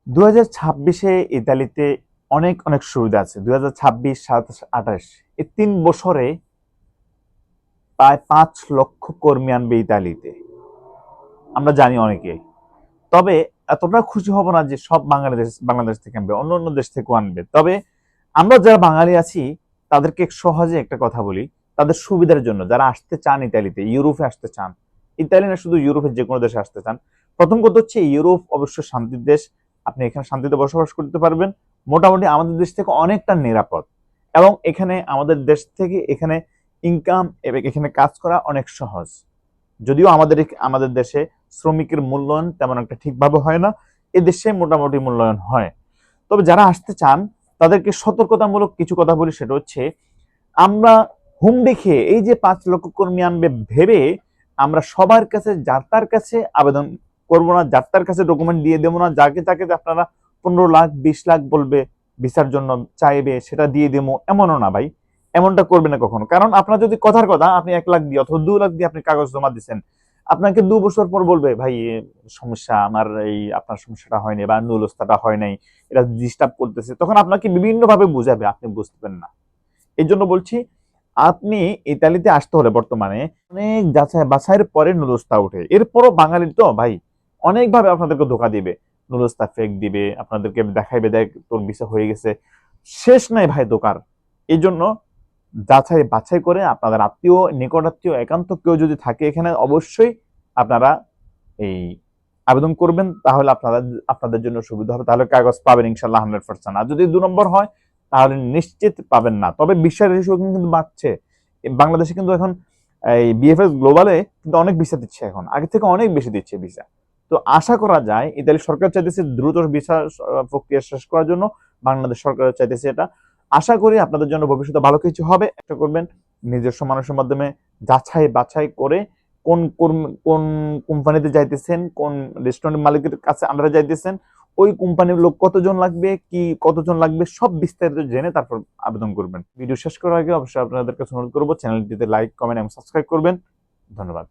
2026-এ ইতালিতে অনেক অনেক সুবিধা আছে। 2026, 27, 28 এই 3 বছরে প্রায় 5 লক্ষ কর্মী আনবে ইতালিতে। আমরা জানি অনেকে। তবে এতটা খুশি হব না যে সব বাংলাদেশ থেকে আনবে, অন্য অন্য দেশ থেকেও আনবে। তবে আমরা যারা বাঙালি আছি তাদেরকে সহজে একটা কথা বলি, তাদের সুবিধার জন্য যারা আসতে চান ইতালিতে, ইউরোপে আসতে চান, ইতালি না শুধু ইউরোপের যে কোনো দেশে আসতে চান, প্রথম কথা হচ্ছে ইউরোপ অবশ্য শান্তির দেশ। আপনি এখানে শান্তিতে বসবাস করতে পারবেন। মোটামুটি আমাদের দেশ থেকে অনেকটা নিরাপদ, এবং এখানে আমাদের দেশ থেকে এখানে ইনকাম এবং এখানে কাজ করা অনেক সহজ। যদিও আমাদের দেশে শ্রমিকের মূল্যায়ন তেমন একটা ঠিকভাবে হয় না, এ দেশে মোটামুটি মূল্যায়ন হয়। তবে যারা আসতে চান তাদেরকে সতর্কতামূলক কিছু কথা বলি, সেটা হচ্ছে আমরা হুমড়ি খেয়ে এই যে 5 লক্ষ কর্মী আনবে ভেবে আমরা সবার কাছে যার তার কাছে আবেদন করব না, যার তার কাছে ডকুমেন্ট দিয়ে দেবো না, যাকে তাকে আপনারা 15 লাখ 20 লাখ বলবে ভিসার জন্য চাইবে সেটা দিয়ে দেবো, এমনও না ভাই। এমনটা করবে না কখনো। কারণ আপনার যদি কথার কথা আপনি 1 লাখ দিয়ে অথবা 2 লাখ দিয়ে আপনি কাগজ জমা দিচ্ছেন, আপনাকে 2 বছর পর বলবে ভাই সমস্যা আমার, এই আপনার সমস্যাটা হয়নি বা নুলস্তাটা হয় নাই, এটা ডিস্টার্ব করতেছে, তখন আপনাকে বিভিন্ন ভাবে বুঝাবে, আপনি বুঝতেন না। এই জন্য বলছি, আপনি ইতালিতে আসতে হলে বর্তমানে অনেক যাচাই বাছাইয়ের পরে নুলস্তা ওঠে। এরপরও বাঙালির তো ভাই অনেকভাবে আপনাদেরকে ধোকা দিবে, নুলস্তা ফেক দিবে, আপনাদেরকে দেখাইবে দেখ তোর ভিসা হয়ে গেছে, শেষ নাই ভাই দোকার। এই জন্য যাচাই বাছাই করে আপনাদের আত্মীয়, নিকট আত্মীয়, একান্ত কেউ যদি থাকে এখানে, অবশ্যই আপনারা এই আবেদন করবেন, তাহলে আপনাদের জন্য সুবিধা হবে। তাহলে কাগজ পাবেন ইনশাল্লাহ 100%। আর যদি 2 নম্বর হয় তাহলে নিশ্চিত পাবেন না। তবে বিশ্বের রেশিও কিন্তু বাড়ছে। বাংলাদেশে কিন্তু এখন এই বিএফএস গ্লোবালে কিন্তু অনেক ভিসা দিচ্ছে, এখন আগে থেকে অনেক বেশি দিচ্ছে ভিসা। তো আশা করা যায় ইতালি সরকার চাইতেছে দ্রুত ভিসা প্রক্রিয়া শেষ করার জন্য, বাংলাদেশ সরকার চাইতেছে এটা। আশা করি আপনাদের জন্য ভবিষ্যতে ভালো কিছু হবে। একটা করবেন নিজস্ব মানুষের মাধ্যমে যাচাই বাছাই করে কোন কোম্পানিতে যাইতেছেন, কোন রেস্টুরেন্ট মালিকের কাছে আন্ডারে যাইতেছেন, ওই কোম্পানির লোক কতজন লাগবে, কি কতজন লাগবে, সব বিস্তারিত জেনে তারপর আবেদন করবেন। ভিডিও শেষ করার আগে অবশ্যই আপনাদের কাছে অনুরোধ করবো চ্যানেলটিতে লাইক, কমেন্ট এবং সাবস্ক্রাইব করবেন। ধন্যবাদ।